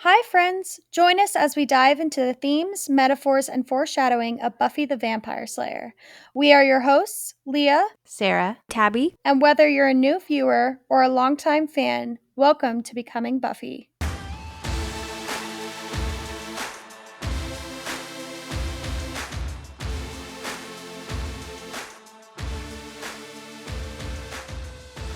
Hi, friends! Join us as we dive into the themes, metaphors, and foreshadowing of Buffy the Vampire Slayer. We are your hosts, Leah, Sarah, Tabby, and whether you're a new viewer or a longtime fan, welcome to Becoming Buffy.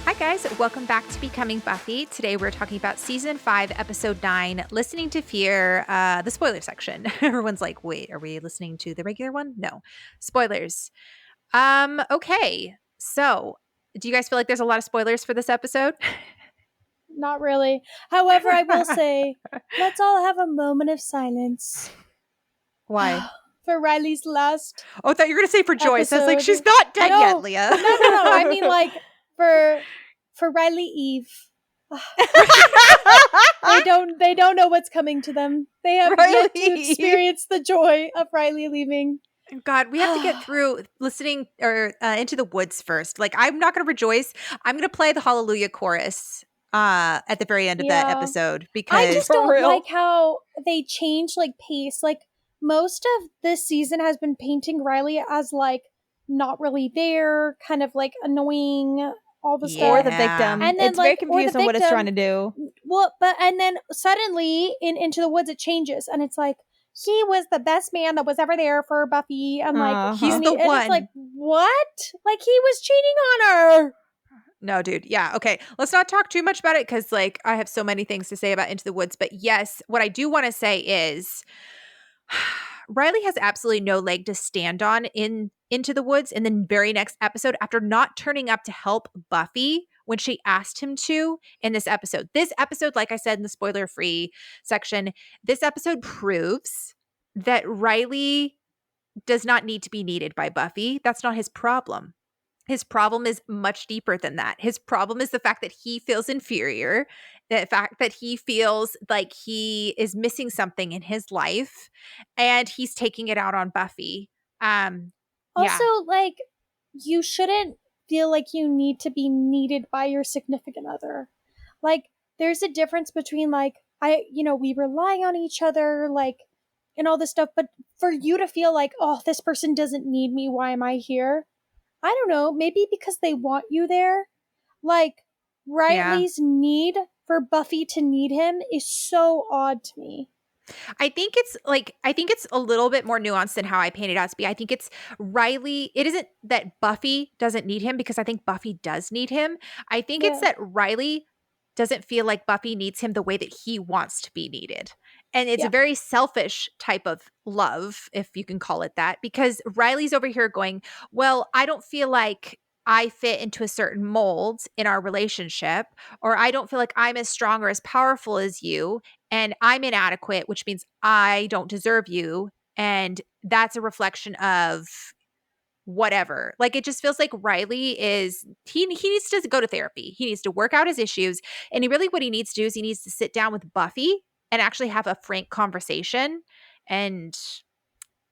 Hi guys, welcome back to Becoming Buffy. Today we're talking about Season 5, Episode 9, Listening to Fear, the spoiler section. Everyone's like, wait, are we listening to the regular one? No. Spoilers. Okay. So, do you guys feel like there's a lot of spoilers for this episode? Not really. However, I will say, let's all have a moment of silence. Why? For Riley's last Oh, I thought you were going to say for Joyce. I was like, episode. she's not dead yet, Leah. No. I mean, like, for Riley Eve. They don't know what's coming to them. They have yet to experience the joy of Riley leaving. God, we have to get through listening or Into the Woods first. Like, I'm not going to rejoice. I'm going to play the Hallelujah chorus at the very end of that episode because I just don't like how they change like pace. Like, most of this season has been painting Riley as like not really there, kind of like annoying. All the stuff. Or the victim. And then, it's very confused on what it's trying to do. Well, and then suddenly in Into the Woods it changes and it's like he was the best man that was ever there for Buffy and like he's the one. It's like, what? Like he was cheating on her. No, dude. Yeah. Okay. Let's not talk too much about it because like I have so many things to say about Into the Woods. But yes, what I do want to say is Riley has absolutely no leg to stand on in Into the Woods in the very next episode after not turning up to help Buffy when she asked him to in this episode. This episode, like I said in the spoiler-free section, this episode proves that Riley does not need to be needed by Buffy. That's not his problem. His problem is much deeper than that. His problem is the fact that he feels inferior, the fact that he feels like he is missing something in his life, and he's taking it out on Buffy. Also, like, you shouldn't feel like you need to be needed by your significant other. Like, there's a difference between, like, we rely on each other, like, and all this stuff, but for you to feel like, oh, this person doesn't need me, why am I here? I don't know, maybe because they want you there. Like, Riley's need for Buffy to need him is so odd to me. I think it's a little bit more nuanced than how I painted it out to be. I think it's Riley. It isn't that Buffy doesn't need him because I think Buffy does need him. I think it's that Riley doesn't feel like Buffy needs him the way that he wants to be needed. And it's a very selfish type of love, if you can call it that, because Riley's over here going, well, I don't feel like I fit into a certain mold in our relationship, or I don't feel like I'm as strong or as powerful as you, and I'm inadequate, which means I don't deserve you. And that's a reflection of whatever. Like, it just feels like Riley he needs to go to therapy. He needs to work out his issues. And what he needs to do is he needs to sit down with Buffy and actually have a frank conversation. And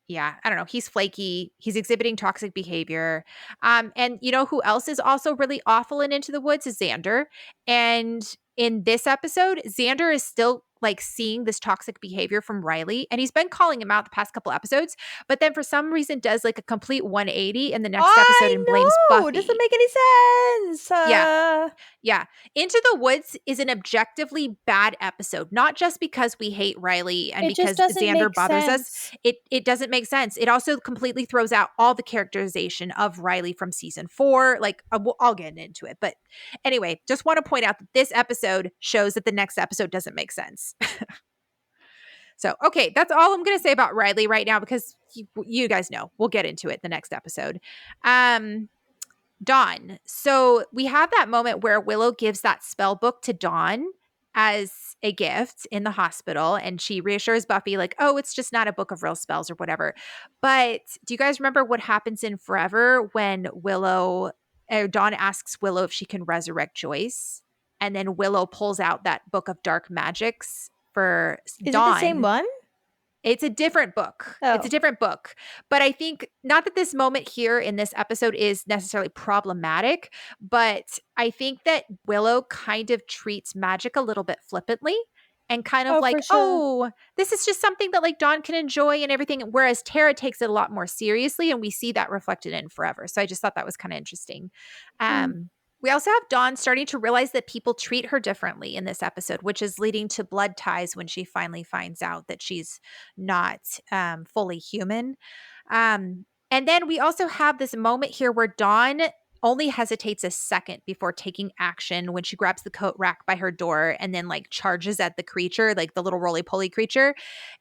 yeah, I don't know. He's flaky. He's exhibiting toxic behavior. And you know who else is also really awful and Into the Woods is Xander. And in this episode, Xander is still like seeing this toxic behavior from Riley, and he's been calling him out the past couple episodes, but then for some reason does like a complete 180 in the next episode and blames Buffy. Doesn't make any sense. Yeah. Into the Woods is an objectively bad episode, not just because we hate Riley and because Xander bothers us. It doesn't make sense. It also completely throws out all the characterization of Riley from season 4. Like, I'll get into it. But anyway, just want to point out that this episode shows that the next episode doesn't make sense. So, okay, that's all I'm going to say about Riley right now because you guys know. We'll get into it the next episode. Dawn. So we have that moment where Willow gives that spell book to Dawn as a gift in the hospital, and she reassures Buffy like, oh, it's just not a book of real spells or whatever. But do you guys remember what happens in Forever when Dawn asks Willow if she can resurrect Joyce? And then Willow pulls out that book of dark magics for Dawn. Is it the same one? It's a different book. Oh. It's a different book. But I think not that this moment here in this episode is necessarily problematic, but I think that Willow kind of treats magic a little bit flippantly. and kind of like, for sure. this is just something that like Dawn can enjoy and everything. Whereas Tara takes it a lot more seriously, and we see that reflected in Forever. So I just thought that was kind of interesting. We also have Dawn starting to realize that people treat her differently in this episode, which is leading to blood ties when she finally finds out that she's not fully human. And then we also have this moment here where Dawn only hesitates a second before taking action when she grabs the coat rack by her door and then like charges at the creature, like the little roly-poly creature.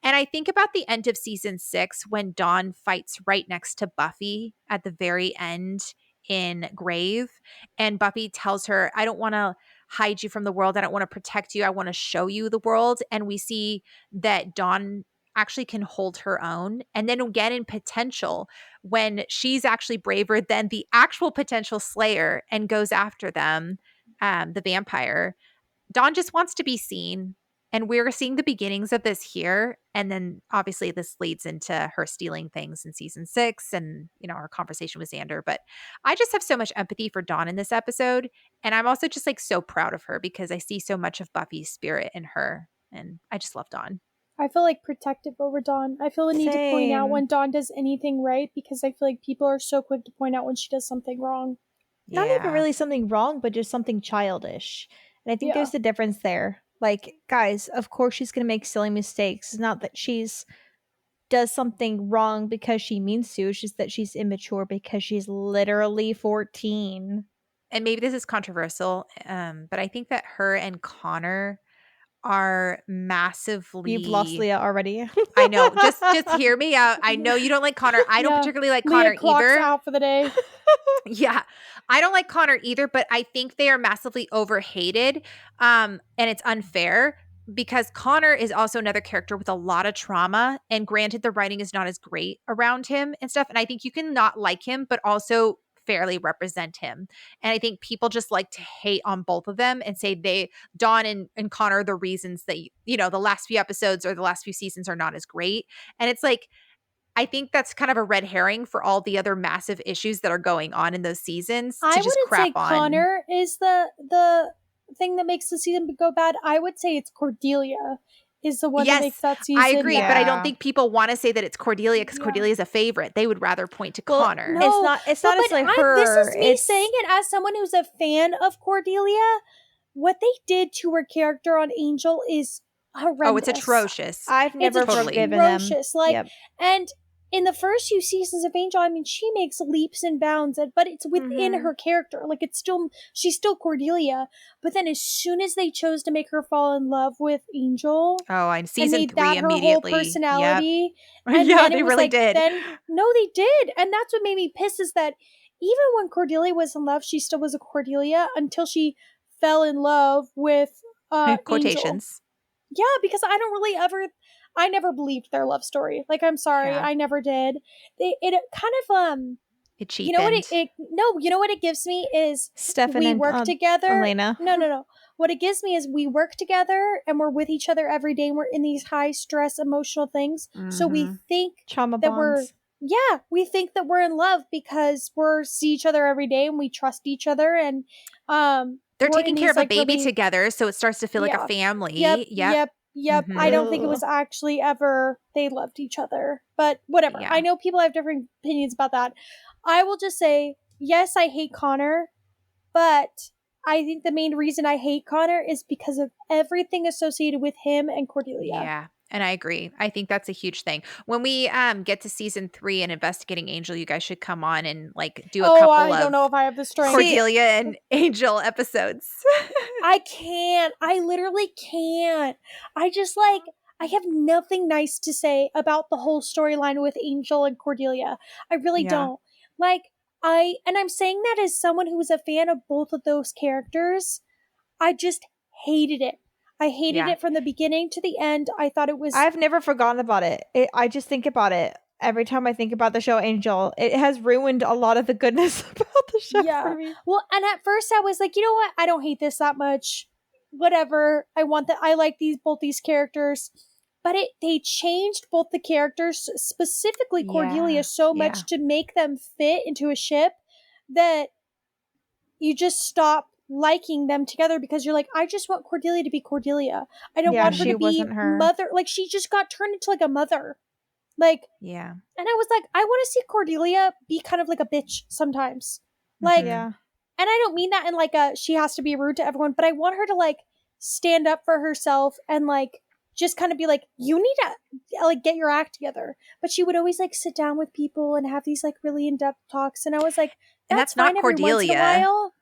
And I think about the end of season 6 when Dawn fights right next to Buffy at the very end in Grave. And Buffy tells her, I don't want to hide you from the world. I don't want to protect you. I want to show you the world. And we see that Dawn actually can hold her own. And then again in Potential, when she's actually braver than the actual potential slayer and goes after them, the vampire, Dawn just wants to be seen. And we're seeing the beginnings of this here. And then obviously this leads into her stealing things in season 6 and, you know, our conversation with Xander. But I just have so much empathy for Dawn in this episode. And I'm also just like so proud of her because I see so much of Buffy's spirit in her. And I just love Dawn. I feel like protective over Dawn. I feel the need to point out when Dawn does anything right because I feel like people are so quick to point out when she does something wrong. Not even really something wrong, but just something childish. And I think there's a difference there. Like, guys, of course she's going to make silly mistakes. It's not that she's does something wrong because she means to. It's just that she's immature because she's literally 14. And maybe this is controversial, but I think that her and Connor are massively. You've lost Leah already. I know. Just hear me out. I know you don't like Connor. I don't particularly like Leah Connor clocks either. out for the day. Yeah. I don't like Connor either, but I think they are massively overhated. And it's unfair because Connor is also another character with a lot of trauma. And granted, the writing is not as great around him and stuff. And I think you can not like him, but also fairly represent him. And I think people just like to hate on both of them and say Dawn and Connor are the reasons that, you know, the last few episodes or the last few seasons are not as great. And it's like, I think that's kind of a red herring for all the other massive issues that are going on in those seasons. I wouldn't say Connor is the thing that makes the season go bad. I would say it's Cordelia is the one that makes that season I agree, bad. but I don't think people want to say that it's Cordelia because Cordelia is a favorite. They would rather point to Connor. No, it's not as like her. This is me saying it as someone who's a fan of Cordelia. What they did to her character on Angel is horrendous. Oh, it's atrocious. I've never forgiven them. Like, and in the first few seasons of Angel, I mean, she makes leaps and bounds, but it's within her character. Like, she's still Cordelia. But then as soon as they chose to make her fall in love with Angel, in season and 3 that her immediately, whole personality, yep. and yeah, then they really did. No, they did, and that's what made me pissed is that even when Cordelia was in love, she still was a Cordelia until she fell in love with quotations. Angel. Yeah, because I never believed their love story. Like, I'm sorry, I never did. It kind of it cheapened. You know what you know what it gives me is Stephanie we work together. Elena. No. What it gives me is we work together and we're with each other every day and we're in these high stress emotional things. So we think trauma that bonds. we think that we're in love because we see each other every day and we trust each other and they're taking care of a baby together, so it starts to feel like a family. Yep. I don't think it was actually ever they loved each other. But whatever. I know people have different opinions about that. I will just say, yes, I hate Connor, but I think the main reason I hate Connor is because of everything associated with him and Cordelia. Yeah. And I agree. I think that's a huge thing. When we get to season 3 and Investigating Angel, you guys should come on and like do a couple of I don't know if I have the strength. Cordelia and Angel episodes. I can't. I literally can't. I just I have nothing nice to say about the whole storyline with Angel and Cordelia. I really don't. And I'm saying that as someone who was a fan of both of those characters. I just hated it. I hated it from the beginning to the end. I thought it was... I've never forgotten about it. I just think about it. Every time I think about the show Angel, it has ruined a lot of the goodness about the show for me. Well, and at first I was like, you know what? I don't hate this that much. Whatever. I like both these characters. But they changed both the characters, specifically Cordelia, so much to make them fit into a ship that you just stop liking them together because you're like, I just want Cordelia to be Cordelia. I don't want her she to be wasn't her. mother. Like, she just got turned into like a mother. Like, yeah. And I was like, I want to see Cordelia be kind of like a bitch sometimes. Like, Yeah. and I don't mean that in like a she has to be rude to everyone, but I want her to like stand up for herself and like just kind of be like, you need to like get your act together. But she would always like sit down with people and have these like really in-depth talks. And I was like, And that's not fine every once in a Cordelia. while.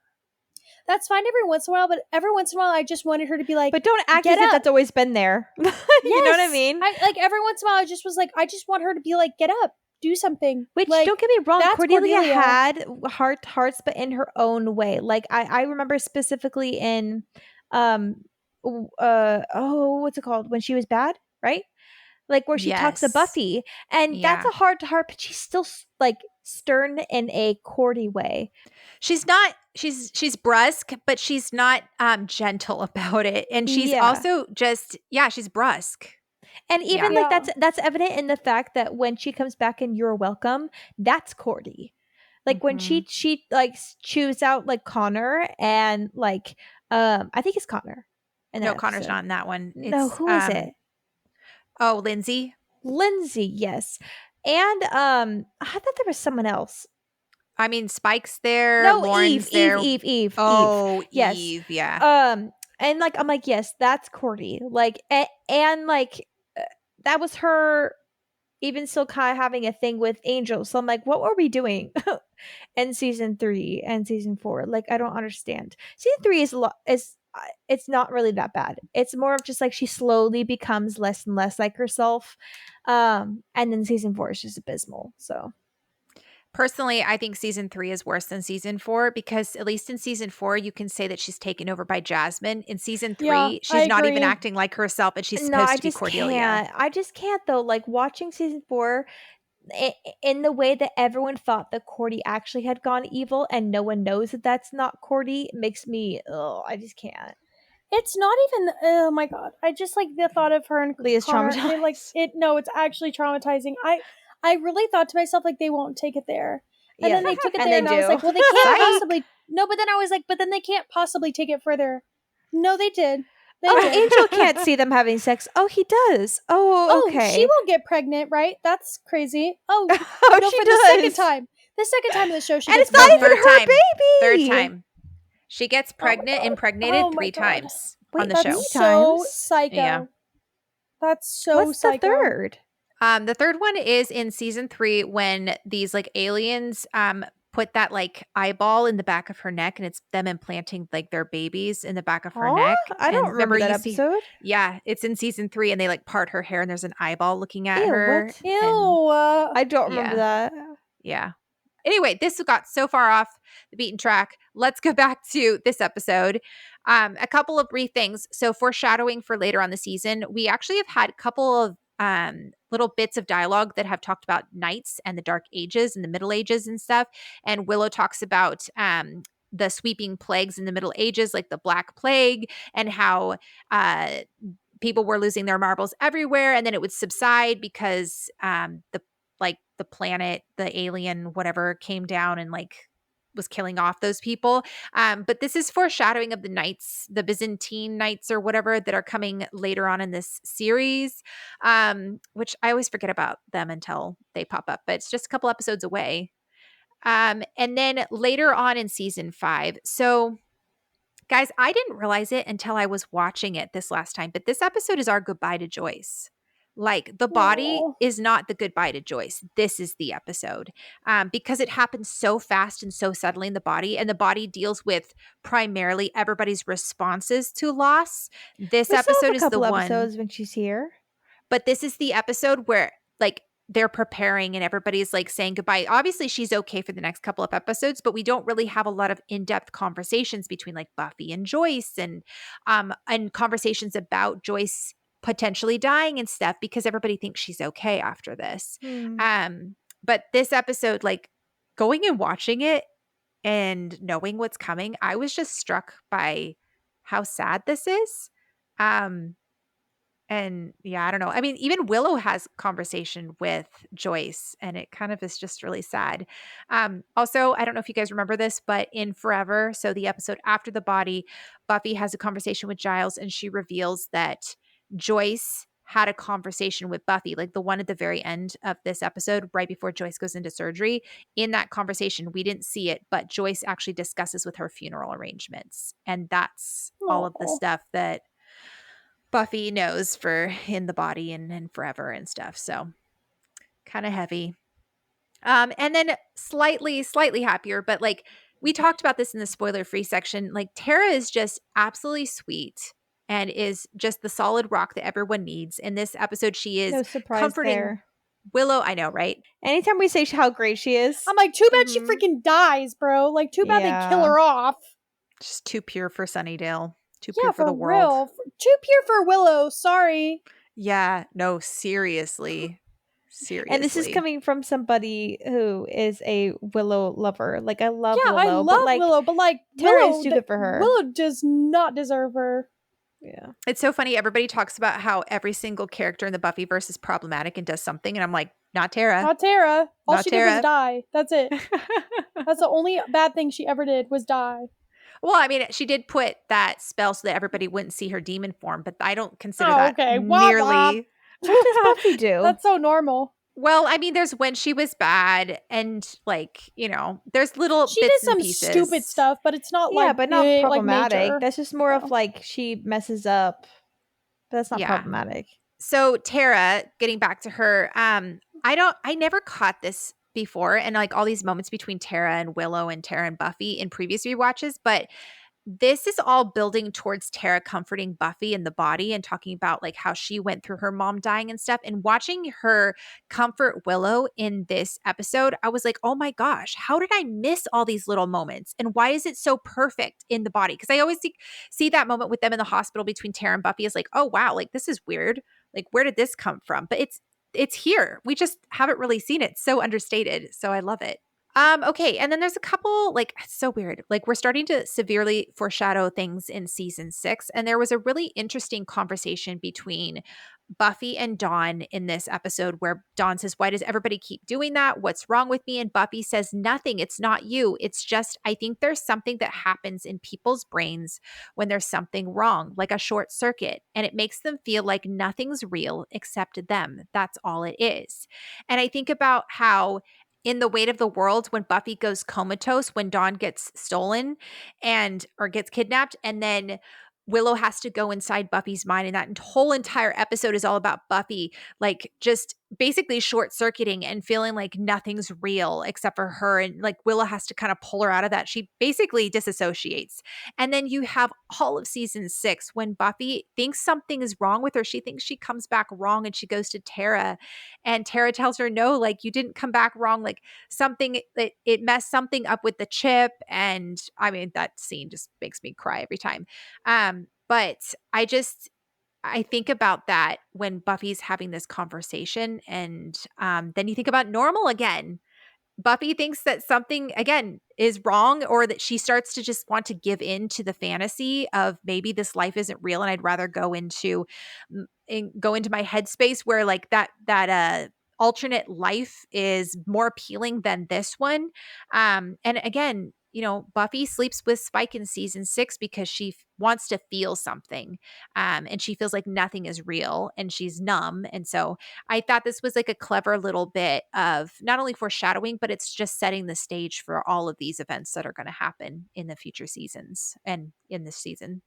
That's fine every once in a while, but every once in a while I just wanted her to be like, But don't act get as if up. that's always been there. You know what I mean? Like every once in a while I just was like, I just want her to be like, get up, do something. Which, like, don't get me wrong, that's Cordelia, Cordelia. had hearts, but in her own way. Like I remember specifically in, what's it called, when she was bad, right? Like where she talks to Yes. Buffy, and that's Yeah. a heart to heart, but she's still like stern in a Cordy way. She's not. She's brusque, but she's not gentle about it, and she's Yeah. also just she's brusque. And even Yeah. like that's evident in the fact that when she comes back in You're Welcome, that's Cordy. Like when she like chews out like Connor and like I think it's Connor. In No, that Connor's episode. not in that one. No, It's who is it? Oh, Lindsay. Lindsay, yes. And I thought there was someone else. I mean, Spike's there. No, Lauren's Eve, there. Eve. Oh, Yes. Eve. Yeah. And like I'm like, yes, that's Cordy. Like and like that was her even still kind of having a thing with Angel. So I'm like, what were we doing in season 3 and season 4? Like, I don't understand. Season 3 is it's not really that bad. It's more of just like she slowly becomes less and less like herself. And then season 4 is just abysmal. So Personally, I think season 3 is worse than season 4 because at least in season 4, you can say that she's taken over by Jasmine. In season 3, she's not even acting like herself, and she's supposed to be Cordelia. I just can't though. Like watching season 4 in the way that everyone thought that Cordy actually had gone evil, and no one knows that that's not Cordy, makes me. Oh, I just can't. It's not even. Oh my god! I just like the thought of her and Leah's Connor. traumatized. No, it's actually traumatizing. I really thought to myself like they won't take it there, and then they took it there, and I was like, well, they can't possibly. No, but then I was like, but then they can't possibly take it further. No, they did. Angel can't see them having sex. Oh, he does. Oh, okay. She won't get pregnant, right? That's crazy. Oh, no, she for does. the second time. The second time in the show, she and gets it's not pregnant. even her baby. Third time. She gets impregnated Oh 3 times Wait, on the that's show. So psycho. Yeah. That's so What's psycho. the third? The third one is in season 3 when these like aliens put that like eyeball in the back of her neck, and it's them implanting like their babies in the back of her neck. I don't remember that episode. Yeah, it's in season 3, and they like part her hair, and there's an eyeball looking at Ew, her. what? Ew. I don't remember that. Yeah. Anyway, this got so far off the beaten track. Let's go back to this episode. A couple of brief things. So foreshadowing for later on the season, we actually have had a couple of little bits of dialogue that have talked about knights and the Dark Ages and the Middle Ages and stuff. And Willow talks about the sweeping plagues in the Middle Ages, like the Black Plague, and how people were losing their marbles everywhere, and then it would subside because the planet, the alien, whatever, came down and like was killing off those people. But this is foreshadowing of the knights, the Byzantine knights or whatever that are coming later on in this series, which I always forget about them until they pop up, but it's just a couple episodes away. And then later on in season 5. So guys, I didn't realize it until I was watching it this last time, but this episode is our goodbye to Joyce. Like the body is not the goodbye to Joyce. This is the episode because it happens so fast and so suddenly in the body, and the body deals with primarily everybody's responses to loss. This episode is the one. Episodes when she's here, but this is the episode where like they're preparing and everybody's like saying goodbye. Obviously, she's okay for the next couple of episodes, but we don't really have a lot of in-depth conversations between like Buffy and Joyce and conversations about Joyce potentially dying and stuff because everybody thinks she's okay after this. But this episode, like going and watching it and knowing what's coming, I was just struck by how sad this is. And And yeah, I don't know. I mean, even Willow has conversation with Joyce, and it kind of is just really sad. Also, I don't know if you guys remember this, but in Forever, so the episode after the body, Buffy has a conversation with Giles, and she reveals that Joyce had a conversation with Buffy, like the one at the very end of this episode, right before Joyce goes into surgery. In that conversation, we didn't see it, but Joyce actually discusses with her funeral arrangements. And that's all of the Aw. stuff that Buffy knows for in the body and Forever and stuff. So kind of heavy. And then slightly happier, but like we talked about this in the spoiler free section. Like Tara is just absolutely sweet and is just the solid rock that everyone needs. In this episode, she is No surprise comforting there. Willow. I know, right? Anytime we say how great she is, I'm like, too bad she freaking dies, bro. Like, too bad they kill her off. Just too pure for Sunnydale. Too Yeah, pure for the world. real. Too pure for Willow. Sorry. Yeah, no, seriously. Seriously. And this is coming from somebody who is a Willow lover. Like, I love Willow. I love but, like, Willow, but like Tara Willow, is too good for her. Willow does not deserve her. Yeah. It's so funny. Everybody talks about how every single character in the Buffyverse is problematic and does something. And I'm like, not Tara. Not Tara. All Not she Tara. did was die. That's it. That's the only bad thing she ever did was die. Well, I mean, she did put that spell so that everybody wouldn't see her demon form, but I don't consider Oh, that okay. nearly. What does Buffy do? That's so normal. Well, I mean, there's when she was bad, and like, you know, there's little She bits did some and pieces. stupid stuff, but it's not yeah, like but not big, problematic. Like major. That's just more of like she messes up. But that's not Yeah. problematic. So Tara, getting back to her, I never caught this before, and like all these moments between Tara and Willow and Tara and Buffy in previous rewatches, but this is all building towards Tara comforting Buffy in the body and talking about like how she went through her mom dying and stuff. And watching her comfort Willow in this episode, I was like, oh my gosh, how did I miss all these little moments? And why is it so perfect in the body? Because I always see that moment with them in the hospital between Tara and Buffy is like, oh wow, like this is weird. Like where did this come from? But it's here. We just haven't really seen it. So understated. So I love it. Okay, and then there's a couple, like, it's so weird. Like, we're starting to severely foreshadow things in season 6, and there was a really interesting conversation between Buffy and Dawn in this episode where Dawn says, why does everybody keep doing that? What's wrong with me? And Buffy says, nothing. It's not you. It's just, I think there's something that happens in people's brains when there's something wrong, like a short circuit, and it makes them feel like nothing's real except them. That's all it is. And I think about how in The Weight of the World, when Buffy goes comatose, when Dawn gets stolen or gets kidnapped, and then Willow has to go inside Buffy's mind, and that whole entire episode is all about Buffy, like just basically short circuiting and feeling like nothing's real except for her. And like Willow has to kind of pull her out of that. She basically disassociates. And then you have all of season 6 when Buffy thinks something is wrong with her. She thinks she comes back wrong and she goes to Tara, and Tara tells her, no, like you didn't come back wrong. Like something, it messed something up with the chip. And I mean, that scene just makes me cry every time. But I think about that when Buffy's having this conversation, and then you think about normal again. Buffy thinks that something, again, is wrong, or that she starts to just want to give in to the fantasy of maybe this life isn't real, and I'd rather go into my headspace where like that alternate life is more appealing than this one. And again, you know, Buffy sleeps with Spike in season 6 because she wants to feel something. And she feels like nothing is real and she's numb. And so I thought this was like a clever little bit of not only foreshadowing, but it's just setting the stage for all of these events that are going to happen in the future seasons and in this season.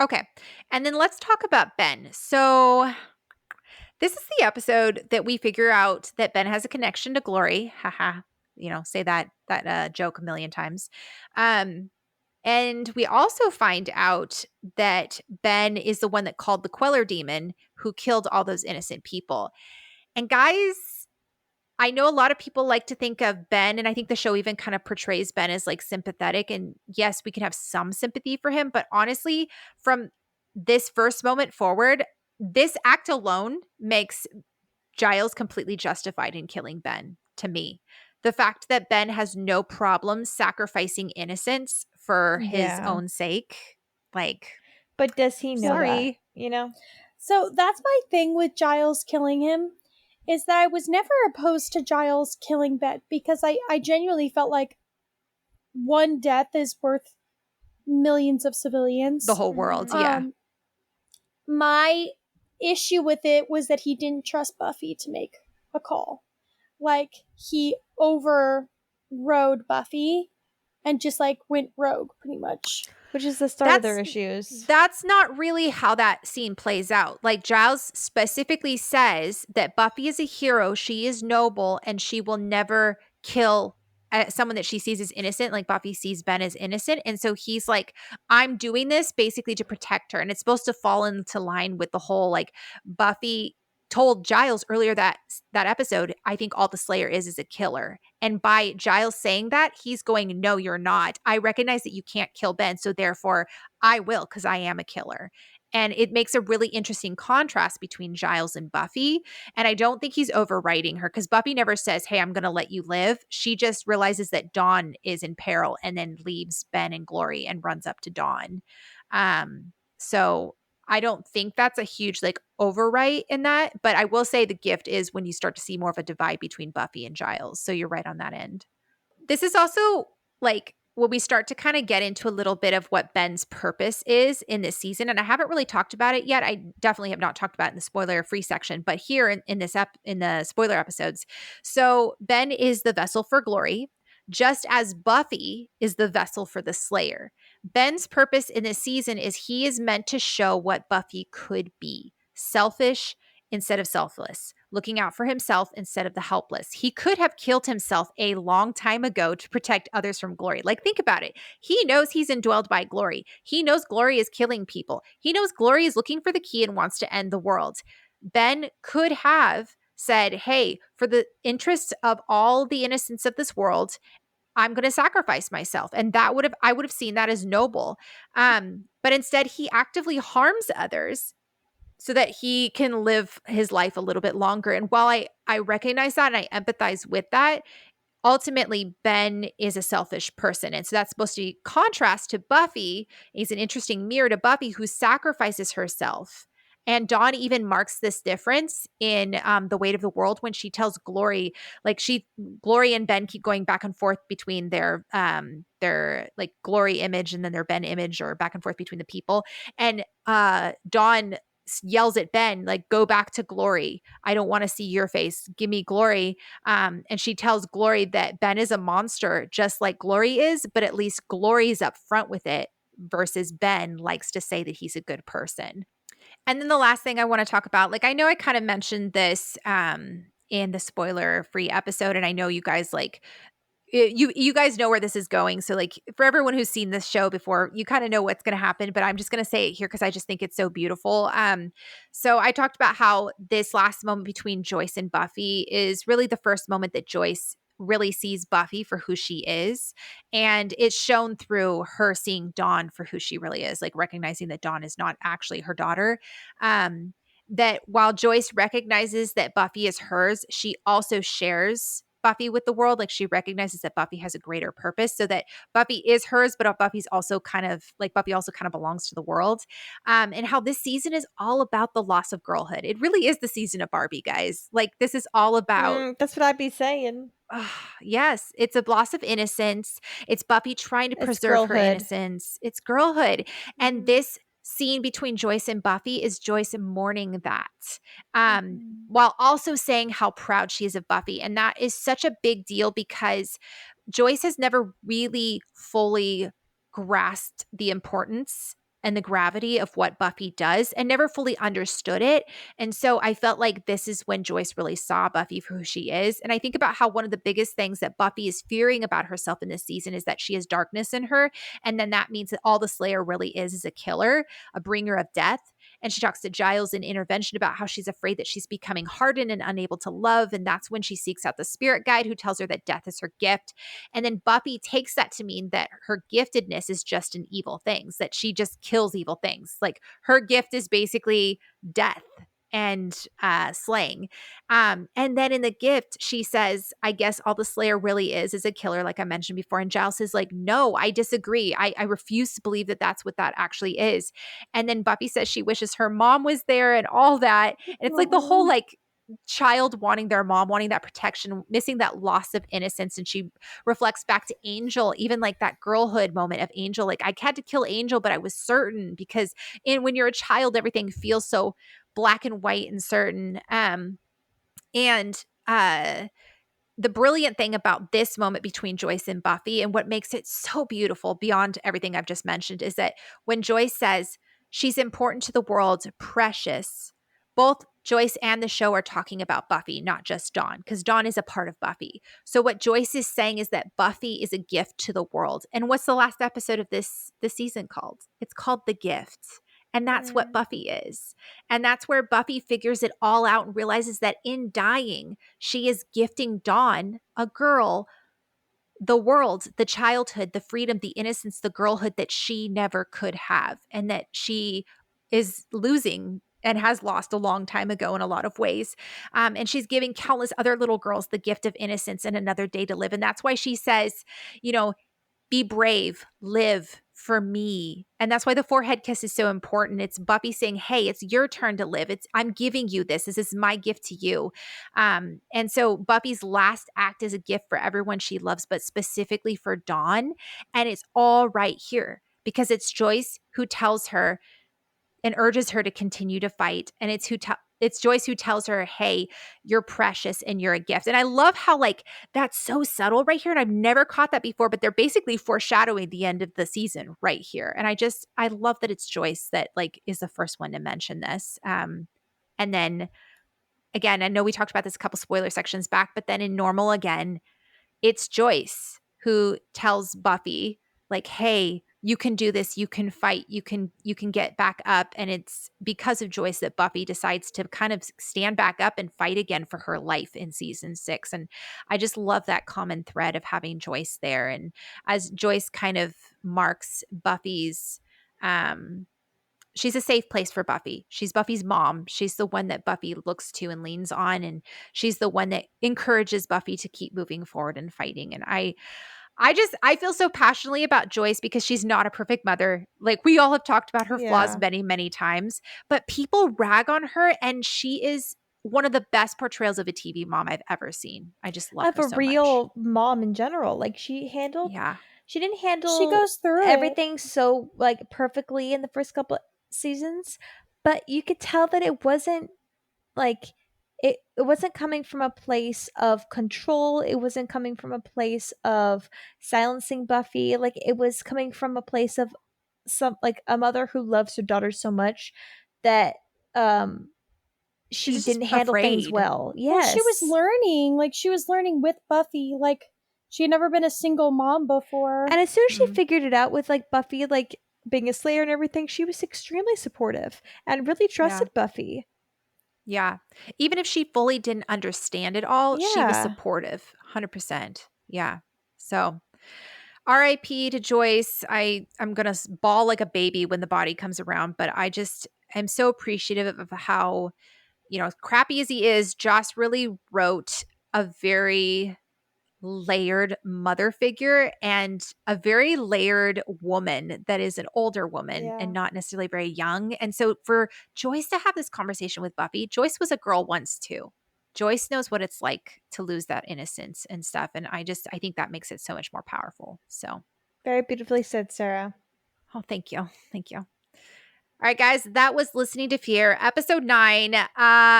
Okay. And then let's talk about Ben. So this is the episode that we figure out that Ben has a connection to Glory. Haha. You know, say that joke a million times. And we also find out that Ben is the one that called the Queller demon who killed all those innocent people. And guys, I know a lot of people like to think of Ben, and I think the show even kind of portrays Ben as like sympathetic. And yes, we can have some sympathy for him. But honestly, from this first moment forward, this act alone makes Giles completely justified in killing Ben to me. The fact that Ben has no problem sacrificing innocence for his own sake. Like, but does he know sorry. that, you know? So that's my thing with Giles killing him, is that I was never opposed to Giles killing Ben, because I genuinely felt like one death is worth millions of The civilians. whole world, yeah. My issue with it was that he didn't trust Buffy to make a call. Like, he overrode Buffy and just like went rogue pretty much. Which is the start of their issues. That's not really how that scene plays out. Like, Giles specifically says that Buffy is a hero, she is noble, and she will never kill someone that she sees as innocent. Like, Buffy sees Ben as innocent. And so he's like, I'm doing this basically to protect her. And it's supposed to fall into line with the whole, like, Buffy told Giles earlier that episode, I think all the Slayer is a killer. And by Giles saying that, he's going, no, you're not. I recognize that you can't kill Ben, so therefore I will, because I am a killer. And it makes a really interesting contrast between Giles and Buffy. And I don't think he's overriding her, because Buffy never says, hey, I'm going to let you live. She just realizes that Dawn is in peril and then leaves Ben and Glory and runs up to Dawn. So I don't think that's a huge like overwrite in that. But I will say the gift is when you start to see more of a divide between Buffy and Giles. So you're right on that end. This is also like when we start to kind of get into a little bit of what Ben's purpose is in this season. And I haven't really talked about it yet. I definitely have not talked about it in the spoiler free section, but here in the spoiler episodes. So Ben is the vessel for Glory, just as Buffy is the vessel for the Slayer. Ben's purpose in this season is he is meant to show what Buffy could be: selfish instead of selfless, looking out for himself instead of the helpless. He could have killed himself a long time ago to protect others from Glory. Like, think about it. He knows he's indwelled by Glory. He knows Glory is killing people. He knows Glory is looking for the key and wants to end the world. Ben could have said, hey, for the interests of all the innocents of this world, I'm going to sacrifice myself. And I would have seen that as noble. But instead, he actively harms others so that he can live his life a little bit longer. And while I recognize that and I empathize with that, ultimately Ben is a selfish person. And so that's supposed to be contrast to Buffy. He's an interesting mirror to Buffy, who sacrifices herself. And Dawn even marks this difference in The Weight of the World when she tells Glory, like Glory and Ben keep going back and forth between their like Glory image and then their Ben image, or back and forth between the people. And Dawn yells at Ben, like, go back to Glory. I don't want to see your face. Give me Glory. And she tells Glory that Ben is a monster, just like Glory is, but at least Glory's up front with it, versus Ben likes to say that he's a good person. And then the last thing I want to talk about, like, I know I kind of mentioned this in the spoiler free episode, and I know you guys like you guys know where this is going. So like, for everyone who's seen this show before, you kind of know what's going to happen, but I'm just going to say it here because I just think it's so beautiful. So I talked about how this last moment between Joyce and Buffy is really the first moment that Joyce really sees Buffy for who she is. And it's shown through her seeing Dawn for who she really is, like recognizing that Dawn is not actually her daughter. That while Joyce recognizes that Buffy is hers, she also shares Buffy with the world. Like, she recognizes that Buffy has a greater purpose, so that Buffy is hers, but Buffy's also kind of like, Buffy also kind of belongs to the world. And how this season is all about the loss of girlhood. It really is the season of Barbie, guys. Like, this is all about That's what I'd be saying. Yes, it's a loss of innocence. It's Buffy trying to preserve her innocence. It's girlhood. And this scene between Joyce and Buffy is Joyce mourning that, while also saying how proud she is of Buffy. And that is such a big deal, because Joyce has never really fully grasped the importance and the gravity of what Buffy does, and never fully understood it. And so I felt like this is when Joyce really saw Buffy for who she is. And I think about how one of the biggest things that Buffy is fearing about herself in this season is that she has darkness in her. And then that means that all the Slayer really is a killer, a bringer of death. And she talks to Giles in Intervention about how she's afraid that she's becoming hardened and unable to love. And that's when she seeks out the spirit guide, who tells her that death is her gift. And then Buffy takes that to mean that her giftedness is just in evil things, that she just kills evil things. Like, her gift is basically death. and slaying. And then in the gift, she says, I guess all the Slayer really is a killer, like I mentioned before. And Giles is like, no, I disagree. I refuse to believe that that's what that actually is. And then Buffy says she wishes her mom was there and all that. And it's like the whole like child wanting their mom, wanting that protection, missing that loss of innocence. And she reflects back to Angel, even like that girlhood moment of Angel. Like, I had to kill Angel, but I was certain, because when you're a child, everything feels so black and white and certain. And the brilliant thing about this moment between Joyce and Buffy, and what makes it so beautiful beyond everything I've just mentioned, is that when Joyce says she's important to the world, precious, both Joyce and the show are talking about Buffy, not just Dawn, because Dawn is a part of Buffy. So what Joyce is saying is that Buffy is a gift to the world. And what's the last episode of this season called? It's called The Gift. And that's what Buffy is. And that's where Buffy figures it all out and realizes that in dying, she is gifting Dawn, a girl, the world, the childhood, the freedom, the innocence, the girlhood that she never could have, and that she is losing and has lost a long time ago in a lot of ways. And she's giving countless other little girls the gift of innocence and another day to live. And that's why she says, be brave, live for me. And that's why the forehead kiss is so important. It's Buffy saying, hey, it's your turn to live. I'm giving you this. This is my gift to you. And so Buffy's last act is a gift for everyone she loves, but specifically for Dawn. And it's all right here, because it's Joyce who tells her and urges her to continue to fight. And it's Joyce who tells her, hey, you're precious and you're a gift. And I love how like that's so subtle right here. And I've never caught that before, but they're basically foreshadowing the end of the season right here. And I love that it's Joyce that like is the first one to mention this. And then again, I know we talked about this a couple spoiler sections back, but then in Normal again, it's Joyce who tells Buffy like, hey, you can do this, you can fight, you can get back up. And it's because of Joyce that Buffy decides to kind of stand back up and fight again for her life in season 6. And I just love that common thread of having Joyce there. And as Joyce kind of marks Buffy's she's a safe place for Buffy. She's Buffy's mom. She's the one that Buffy looks to and leans on. And she's the one that encourages Buffy to keep moving forward and fighting. And I feel so passionately about Joyce because she's not a perfect mother. Like, we all have talked about her flaws many, many times, but people rag on her, and she is one of the best portrayals of a TV mom I've ever seen. I just love her so much. Of a real mom in general. Like, she didn't handle she goes through everything so like perfectly in the first couple seasons, but you could tell that it wasn't like it wasn't coming from a place of control. It wasn't coming from a place of silencing Buffy. Like, it was coming from a place of some like a mother who loves her daughter so much that she didn't handle things well. Yes. Well, she was learning with Buffy. Like, she had never been a single mom before. And as soon as she figured it out with like Buffy like being a Slayer and everything, she was extremely supportive and really trusted Buffy. Yeah. Even if she fully didn't understand it all, she was supportive. 100%. Yeah. So R.I.P. to Joyce. I'm going to bawl like a baby when the body comes around, but I just am so appreciative of how, crappy as he is, Joss really wrote a very layered mother figure and a very layered woman that is an older woman and not necessarily very young. And so for Joyce to have this conversation with Buffy, Joyce was a girl once too. Joyce knows what it's like to lose that innocence and stuff. And I think that makes it so much more powerful. So very beautifully said, Sarah. Oh, thank you. Thank you. All right, guys, that was Listening to Fear, episode 9.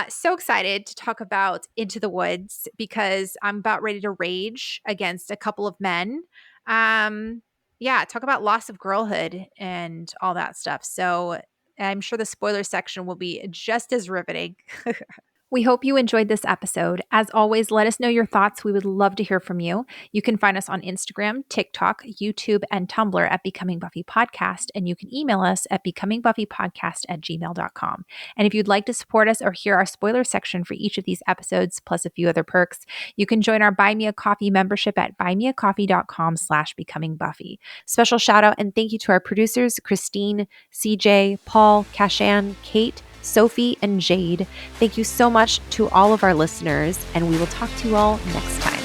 So excited to talk about Into the Woods because I'm about ready to rage against a couple of men. Talk about loss of girlhood and all that stuff. So I'm sure the spoiler section will be just as riveting. We hope you enjoyed this episode. As always, let us know your thoughts. We would love to hear from you. You can find us on Instagram, TikTok, YouTube, and Tumblr at Becoming Buffy Podcast, and you can email us at becomingbuffypodcast@gmail.com. And if you'd like to support us or hear our spoiler section for each of these episodes, plus a few other perks, you can join our Buy Me a Coffee membership at buymeacoffee.com/becomingbuffy. Special shout out and thank you to our producers, Christine, CJ, Paul, Kashan, Kate, Sophie, and Jade. Thank you so much to all of our listeners, and we will talk to you all next time.